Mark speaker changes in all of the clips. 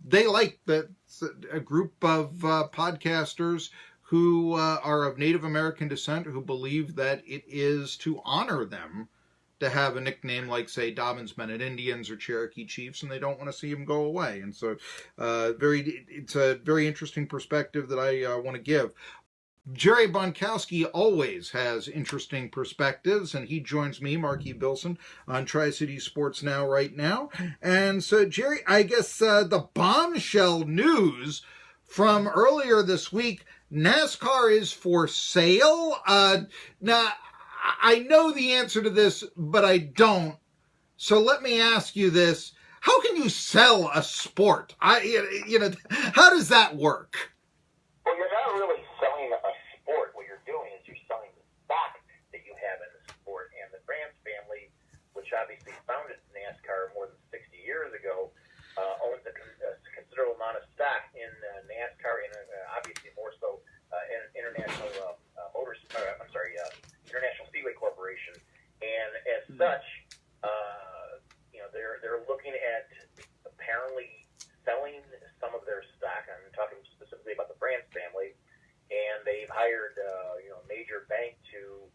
Speaker 1: they like that a group of podcasters who are of Native American descent who believe that it is to honor them to have a nickname like, say, Dobbins Men and Indians or Cherokee Chiefs, and they don't want to see them go away. And so it's a very interesting perspective that I want to give. Jerry Bonkowski always has interesting perspectives, and he joins me, Marky Bilson, on Tri-City Sports Now right now. And so, Jerry, I guess the bombshell news from earlier this week, NASCAR is for sale. Now, I know the answer to this, but I don't. So let me ask you this. How can you sell a sport? How does that work?
Speaker 2: Well, you're not really selling a sport. What you're doing is you're selling the stock that you have in the sport. And the France family, which obviously founded NASCAR more than 60 years ago, owns a considerable amount of stock in NASCAR, and obviously more so International International Speedway Corporation. And as such, they're looking at apparently selling some of their stock. I'm talking specifically about the France family, and they've hired a major bank to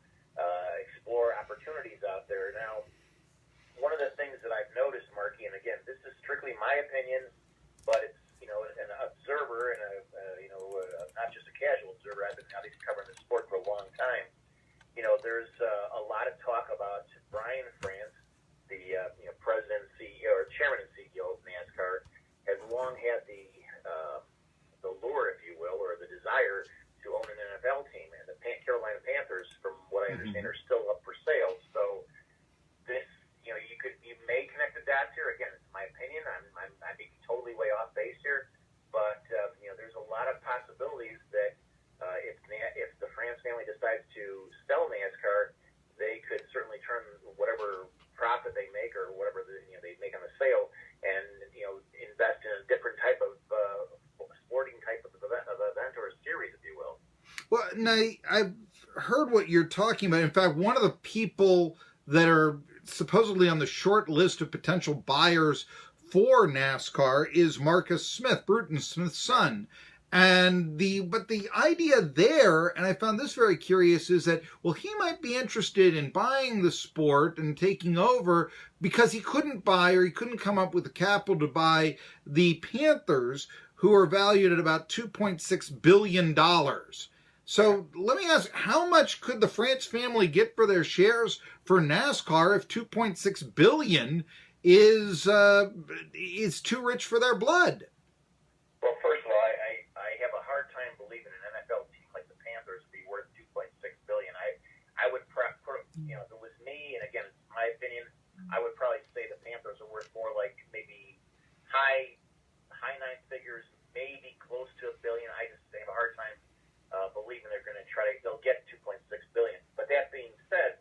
Speaker 2: explore opportunities out there. Now, one of the things that I've noticed, Marky, and again, this is strictly my opinion, but it's an observer and not just a casual observer. I've been obviously covering the sport for a long time. There's a lot of talk about Brian France, the president, CEO, or chairman and CEO of NASCAR, has long had the lure, if you will, or the desire to own an NFL team. And the Carolina Panthers, from what I understand, are still up for sale. So this, you may connect the dots here. Again, it's my opinion. I may be totally way off base here, but there's a lot of possibilities that if the France family decides to sell NASCAR, they could certainly turn whatever profit they make or whatever they make on the sale and invest in a different type of sporting type of event or a series, if you will.
Speaker 1: Well, now, I've heard what you're talking about. In fact, one of the people that are supposedly on the short list of potential buyers for NASCAR is Marcus Smith, Bruton Smith's son. But the idea there, and I found this very curious, is that, well, he might be interested in buying the sport and taking over because he couldn't buy, or he couldn't come up with the capital to buy the Panthers, who are valued at about $2.6 billion. So let me ask, how much could the France family get for their shares for NASCAR if $2.6 billion is too rich for their blood?
Speaker 2: Well, first of all, I have a hard time believing an NFL team like the Panthers would be worth $2.6 billion. I would if it was me, and again, it's my opinion, I would probably say the Panthers are worth more like maybe high nine figures, maybe close to $1 billion. I just have a hard time believing they'll get $2.6 billion. But that being said,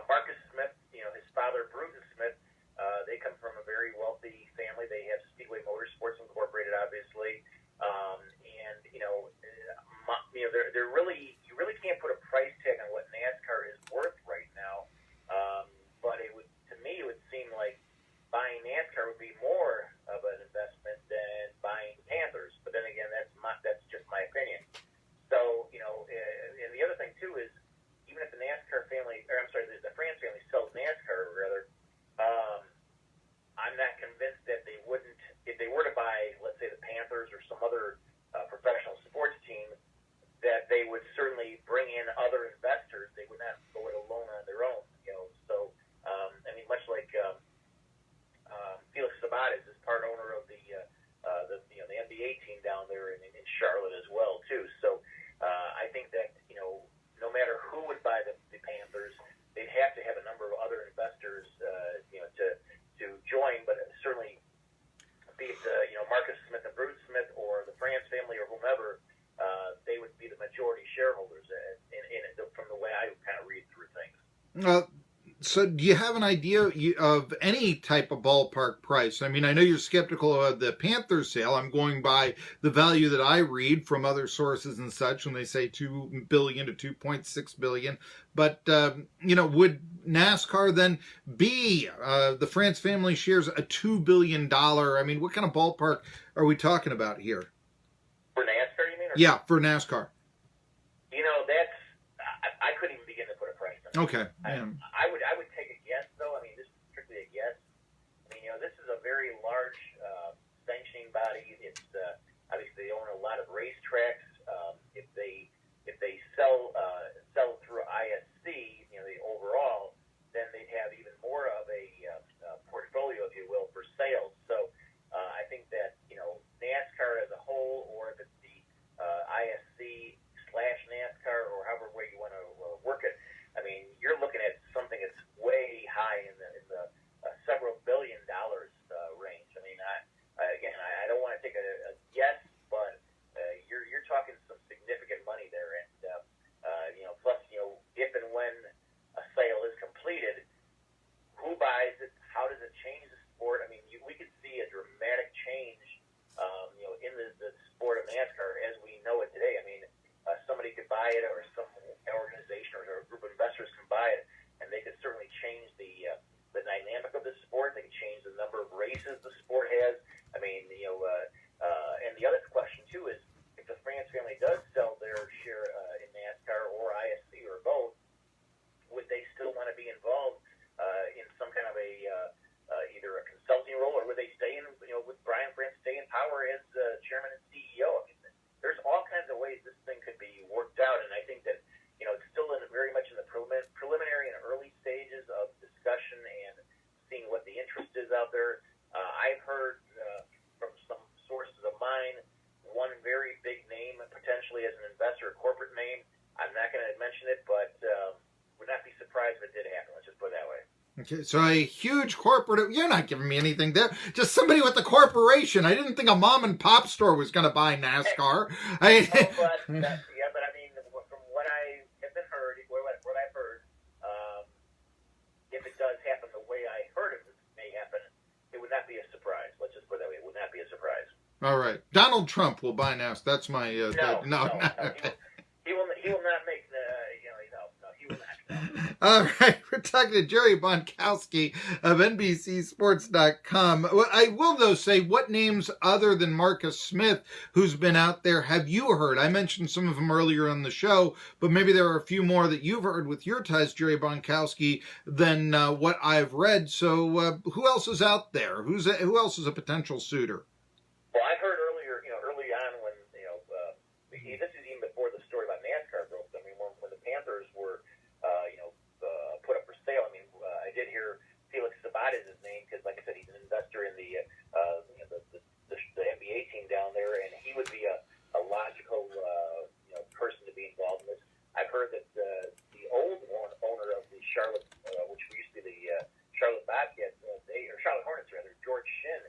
Speaker 2: Marcus Smith, his father Bruton Smith, they come from a very wealthy family. They have Speedway Motorsports Incorporated, obviously, they're really, you really can't put a price tag on what NASCAR is worth right now. But to me, it would seem like buying NASCAR would be more of an investment than buying Panthers. But then again, that's just my opinion. So, and the other thing too is, even if the NASCAR family, or I'm sorry, the France family sells NASCAR, rather, I'm not convinced that they wouldn't, if they were to buy, let's say, the Panthers or some other professional sports team, that they would certainly bring in other investors. They would not go it alone on their own. So much like Felix Sabat is part owner of the NBA team down there in Charlotte as well too. So I think that no matter who would buy the Panthers, they'd have to have a number of other investors to join, but certainly be it Marcus Smith and Bruce Smith or the France family or whomever, they would be the majority shareholders in it, from the way I kind of read through things.
Speaker 1: So do you have an idea of any type of ballpark price? I mean, I know you're skeptical of the Panthers sale. I'm going by the value that I read from other sources and such when they say $2 billion to $2.6 billion. But, would NASCAR then be, the France family shares a $2 billion? I mean, what kind of ballpark are we talking about here?
Speaker 2: For NASCAR, you mean?
Speaker 1: Yeah, for NASCAR.
Speaker 2: That's I couldn't even begin to put a price on it.
Speaker 1: Okay. Yeah.
Speaker 2: I would take a guess, though. I mean, this is strictly a guess. I mean, this is a very large sanctioning body. It's obviously they own a lot of racetracks. If they sell through ISC, the overall, then they'd have even more of a portfolio, if you will, for sales. So I think that NASCAR as a whole, or if it's the ISC / NASCAR, or however way you want to work it, I mean, you're looking at something that's way high in the several $1 billion range. I mean, I don't want to take a guess, but you're talking some significant money there, and plus if and when a sale is completed, who buys it? How does it change the sport? I mean, we could see a dramatic change, in the sport of NASCAR as we know it today. I mean, somebody could buy it, or some organization or a group of investors can buy it, and they could certainly change the dynamic of the sport. They could change the number of races the sport has. I mean, and the other question too is, if the France family does sell their share in NASCAR or ISC or both, would they still want to be involved in some kind of a either a consulting role, or would they stay in, with Brian France stay in power as chairman and CEO? I mean, there's all kinds of ways this thing could be worked out, and I think that it's still very much in the preliminary and early stages of discussion and seeing what the interest is out there. I've heard from some sources of mine one very big name potentially as an investor, a corporate name. I'm not going to mention it, but would not be surprised if it did happen. Let's just put it that way.
Speaker 1: Okay, so a huge corporate. You're not giving me anything there. Just somebody with a corporation. I didn't think a mom and pop store was going to buy NASCAR.
Speaker 2: But I mean, from what I have been heard, what I've heard, if it does happen the way I heard it may happen, it would not be a surprise. Let's just put it that way. It would not be a surprise.
Speaker 1: All right, Donald Trump will buy NASCAR. That's my
Speaker 2: no. He will not make the he will not.
Speaker 1: All right, we're talking to Jerry Bonkowski of NBCSports.com. I will, though, say, what names other than Marcus Smith, who's been out there, have you heard? I mentioned some of them earlier on the show, but maybe there are a few more that you've heard with your ties, Jerry Bonkowski, than what I've read. So who else is out there? Who else is a potential suitor?
Speaker 2: Well, I heard early on when, this is even before the story about NASCAR broke. I mean, when the Panthers were put up for sale. I mean, I did hear Felix Sabat's name because, like I said, he's an investor in the NBA team down there, and he would be a logical person to be involved in this. I've heard that the old owner of the Charlotte, which used to be the Charlotte Bobcats, or Charlotte Hornets rather, George Shinn,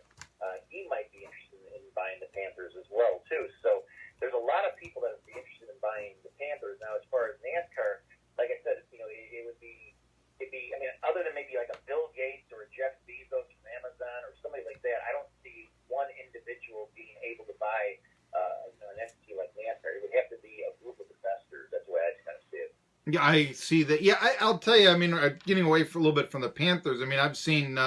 Speaker 2: he might be interested in buying the Panthers as well too. So there's a lot of people that would be interested in buying the Panthers. Now, as far as NASCAR, like I said, it'd be, I mean, other than maybe like a Bill Gates or a Jeff Bezos from Amazon or somebody like that, I don't see one individual being able to buy an entity like NASCAR. It would have to be a group of investors. That's the way I kind of see it.
Speaker 1: Yeah, I see that. Yeah, I'll tell you, I mean, getting away for a little bit from the Panthers, I mean, I've seen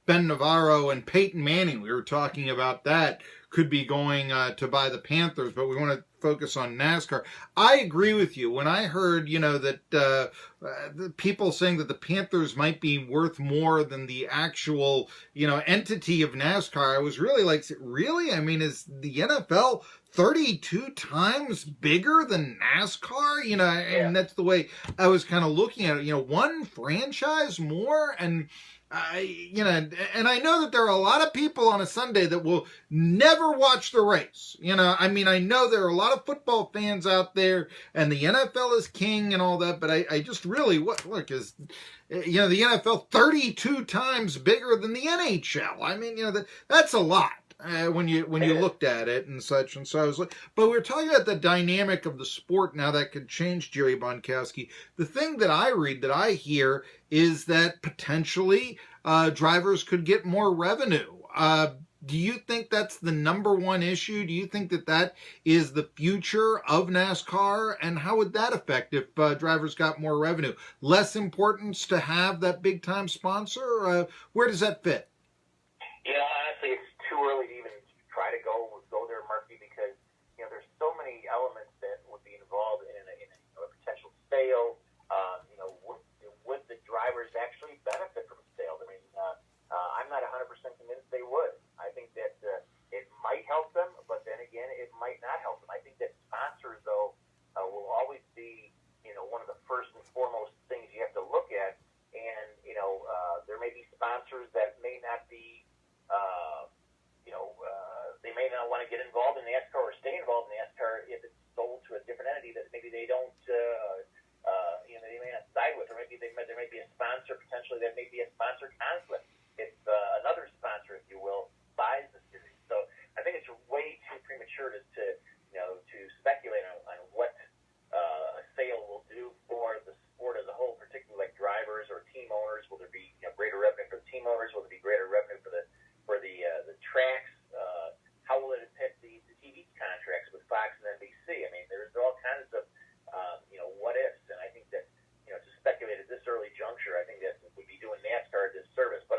Speaker 1: Ben Navarro and Peyton Manning. We were talking about that. Could be going to buy the Panthers, but we want to focus on NASCAR. I agree with you. When I heard, that the people saying that the Panthers might be worth more than the actual, entity of NASCAR, I was really like, really? I mean, is the NFL 32 times bigger than NASCAR? And that's the way I was kind of looking at it. One franchise more, and and I know that there are a lot of people on a Sunday that will never watch the race. I mean, I know there are a lot of football fans out there, and the NFL is king and all that, but I just really, is the NFL 32 times bigger than the NHL? I mean, that's a lot. when you looked at it and such. And so I was like, but we were talking about the dynamic of the sport now that could change, Jerry Bonkowski. The thing that I read, that I hear, is that potentially drivers could get more revenue. Do you think that's the number one issue? Do you think that that is the future of NASCAR? And how would that affect if drivers got more revenue? Less importance to have that big time sponsor? Where does that fit?
Speaker 2: Honestly, it's too early to even try to go there, Murphy, because there's so many elements that would be involved in a potential sale. Would the drivers actually benefit from sales? I mean, I'm not 100% convinced they would. I think that it might help them, but then again, it might not help them. I think that sponsors, though, will always be, one of the first and foremost things you have to look at. And, there may be sponsors that may not be, they may not want to get involved in NASCAR or stay involved in NASCAR if it's sold to a different entity that maybe they don't, they may not side with, or maybe there may be a sponsor potentially that may be a sponsor conflict if another sponsor, if you will, buys the series. So I think it's way too premature to speculate on what a sale will do for the sport as a whole, particularly like drivers or team owners. Will there be greater revenue for the team owners? Will there be greater revenue for the tracks? How will it affect the TV contracts with Fox and NBC? I mean, there's all kinds of what ifs, and I think that to speculate at this early juncture, I think that would be doing NASCAR a disservice. But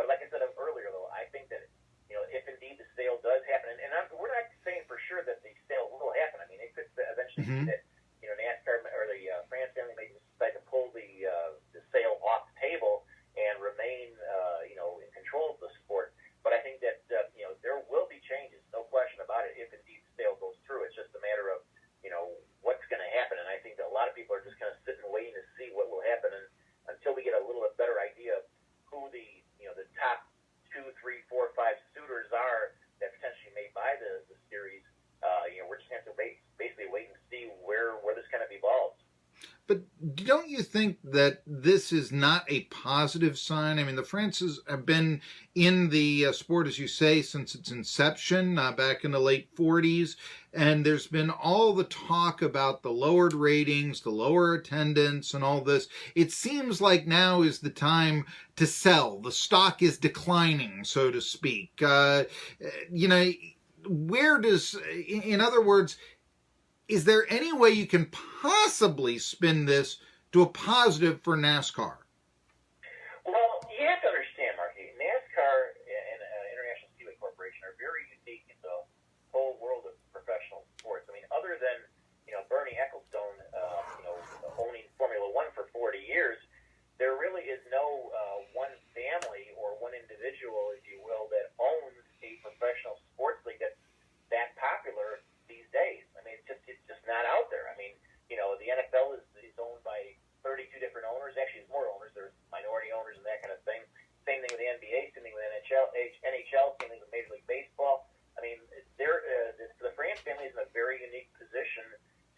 Speaker 2: like I said earlier, though, I think that if indeed the sale does happen, and we're not saying for sure that the sale will happen. I mean, it could eventually be that NASCAR or the France family may decide to pull the sale off the table and remain in control of the sport. But I think that there will be changes, no question about it, if indeed the sale goes through. It's just a matter of what's going to happen, and I think that a lot of people are just kind of sitting waiting to see what will happen, and until we get a little bit better idea of who the top 2, 3, 4, 5 suitors are that potentially may buy the series, we're just going to have to basically wait and see where this kind of evolves.
Speaker 1: But don't you think that this is not a positive sign? I mean, the Frances have been in the sport, as you say, since its inception back in the late 40s. And there's been all the talk about the lowered ratings, the lower attendance, and all this. It seems like now is the time to sell. The stock is declining, so to speak. Where does, in other words, is there any way you can possibly spin this to a positive for NASCAR?
Speaker 2: Well, you have to understand, Marky, NASCAR and International Speedway Corporation are very unique in the whole world of professional sports. I mean, other than Bernie Ecclestone, owning Formula One for 40 years, there really is no one family or one individual, if you will, that owns a professional sports league that's that popular these days. I mean, it's just not out there. I mean, the NFL is owned by 32 different owners. Actually, there's more owners. There's minority owners and that kind of thing. Same thing with the NBA. Same thing with NHL. Same thing with Major League Baseball. I mean, the France family is in a very unique position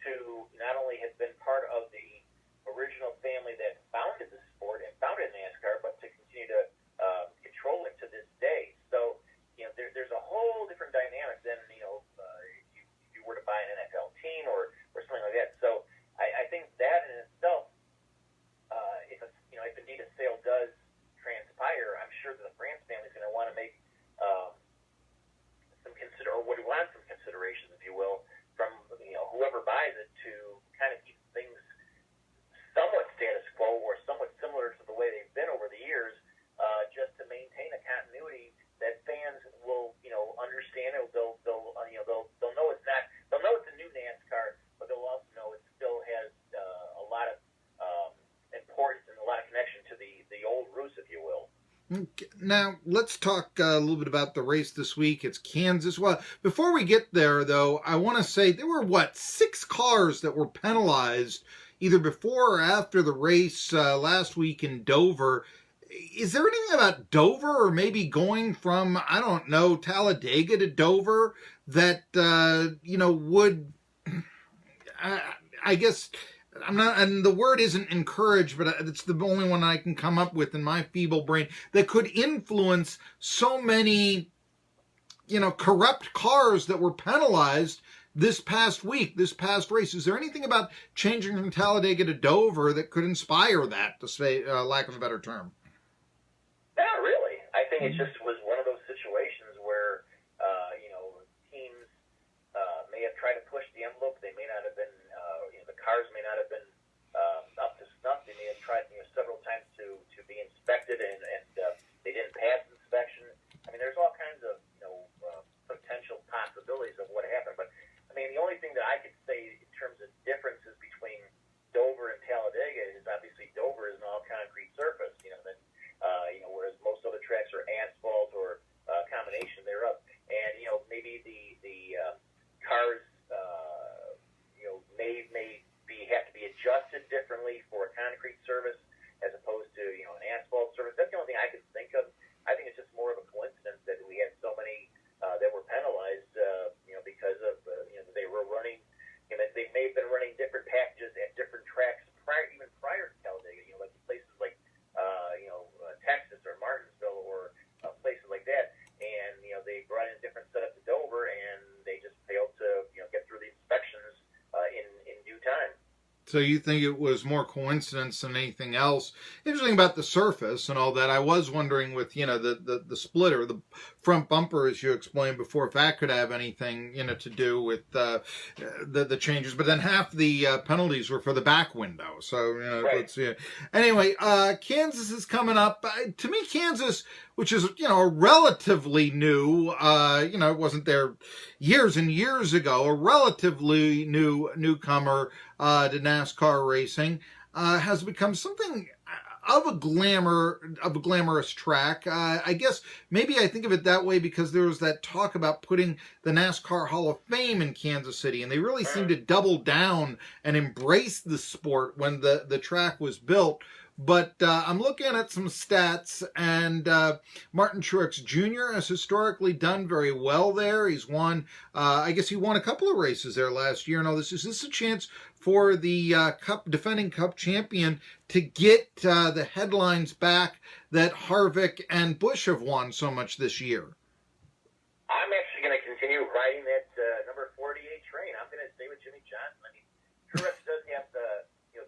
Speaker 2: to not only have been part of the original family that founded the sport and founded NASCAR, but to continue to control it to this day. So, there's a whole different dynamic than if you were to buy an NFL team or something like that. So I think that in itself, if indeed a sale does transpire, I'm sure that the France family is going to want to make would want some considerations, if you will, from whoever buys it to kind of keep things somewhat status quo or somewhat similar to the way they've been over the years, just to maintain a continuity that fans will understand. They'll know it's not. They'll know it's a new NASCAR, but they'll also know it still has a lot of importance and a lot of connection to the old roots, if you will.
Speaker 1: Okay. Now, let's talk a little bit about the race this week. It's Kansas. Well, before we get there, though, I want to say there were, 6 cars that were penalized either before or after the race last week in Dover. Is there anything about Dover or maybe going from, I don't know, Talladega to Dover that, would, I guess... I'm not, and the word isn't encourage, but it's the only one I can come up with in my feeble brain that could influence so many corrupt cars that were penalized this past week, this past race. Is there anything about changing from Talladega to Dover that could inspire that, to say, lack of a better term?
Speaker 2: Not really. I think it just was one of those situations where, teams may have tried to push the envelope. They may not have been, the cars may not have been up to snuff. They may have tried, several times to be inspected, and they didn't pass inspection. I mean, there's all kinds of, potential possibilities of what happened. But, I mean, the only thing that I could say in terms of differences between Dover and Talladega is obviously Dover is an all-concrete surface, whereas most other tracks are asphalt or a combination thereof. And, maybe the cars, may have to be adjusted differently for a concrete surface as opposed to, an asphalt surface. That's the only thing I could think of. I think it's just more of a coincidence that we had so many that were penalized, because of, they were running, they may have been running different packages at different tracks even prior to Talladega, like places like, Texas or Martinsville or places like that. And, they brought in a different setup to Dover, and they just failed to, get through the inspections in due time.
Speaker 1: So you think it was more coincidence than anything else? Interesting about the surface and all that. I was wondering with, the splitter, the front bumper, as you explained before, if that could have anything, to do with the changes. But then half the penalties were for the back window. So,
Speaker 2: Right.
Speaker 1: let's see. Anyway, Kansas is coming up. To me, Kansas, which is, a relatively new, it wasn't there years and years ago, a relatively newcomer to NASCAR racing, has become something of a glamorous track. I guess maybe I think of it that way because there was that talk about putting the NASCAR Hall of Fame in Kansas City, and they really seemed to double down and embrace the sport when the track was built. But I'm looking at some stats, and Martin Truex Jr. has historically done very well there. He's won, I guess he won a couple of races there last year and all this. Is this a chance for the defending Cup champion to get the headlines back that Harvick and Busch have won so much this year?
Speaker 2: I'm actually going to continue riding that number 48 train. I'm going to stay with Jimmy Johnson. I mean, Truex does have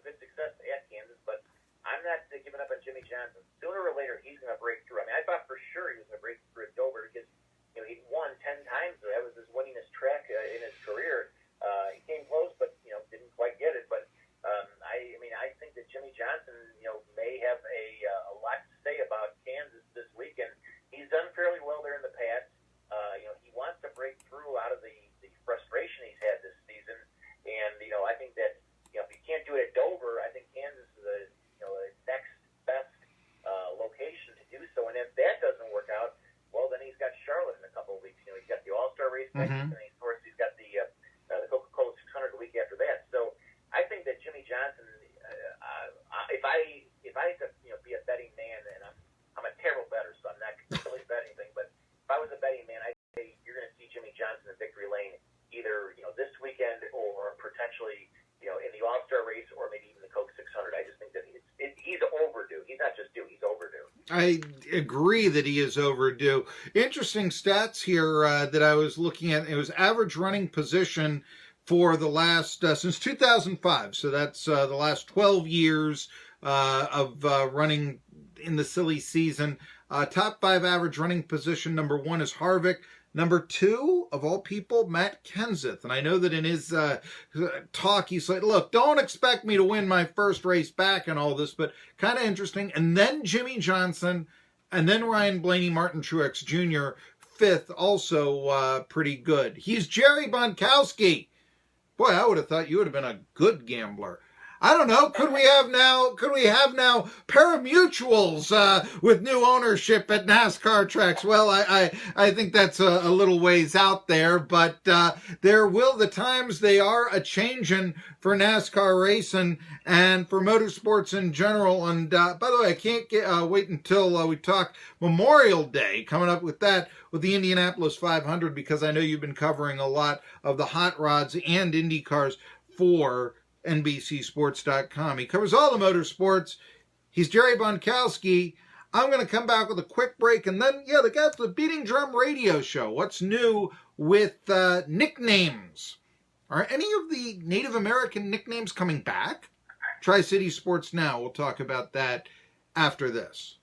Speaker 2: good success at Kansas, but I'm not giving up on Jimmy Johnson. Sooner or later, he's going to break through. I mean, I thought for sure he was going to break through at Dover because, he won 10 times. That was his winningest track in his career. He came close, but, didn't quite get it. But, I think that Jimmy Johnson, may have a lot to say about Kansas this weekend. He's done fairly well there in the past. He wants to break through out of the frustration he's had this season. And, I think that, if he can't do it at Dover, I think Kansas is the next best location to do so. And if that doesn't work out, well, then he's got Charlotte in a couple of weeks. He's got the All-Star race next, and of course he's got the Coca-Cola 600 the week after that. So I think that Jimmy Johnson, if I had to be a betting man, and I'm a terrible bettor, so I'm not really bet anything, but if I was a betting man, I'd say you're going to see Jimmy Johnson in victory lane either this weekend or potentially in the All-Star race or maybe even the Coke 600. I just think that he's overdue. He's not just due, he's overdue. I
Speaker 1: agree that he is overdue. Interesting stats here that I was looking at. It was average running position for the last, since 2005. So that's the last 12 years of running in the silly season. Top 5 average running position. Number 1 is Harvick. Number 2, of all people, Matt Kenseth. And I know that in his talk, he said, look, don't expect me to win my first race back and all this, but kind of interesting. And then Jimmy Johnson, and then Ryan Blaney, Martin Truex Jr., 5th, also pretty good. He's Jerry Bonkowski. Boy, I would have thought you would have been a good gambler. I don't know. Could we have now pari-mutuels with new ownership at NASCAR tracks? Well, I think that's a little ways out there, but the times they are a changing for NASCAR racing and for motorsports in general. And by the way, I can't wait until we talk Memorial Day coming up with that with the Indianapolis 500, because I know you've been covering a lot of the hot rods and Indy cars for NBCSports.com. He covers all the motorsports. He's Jerry Bonkowski. I'm going to come back with a quick break, and then, the Beating Drum Radio Show. What's new with nicknames? Are any of the Native American nicknames coming back? Tri-City Sports Now. We'll talk about that after this.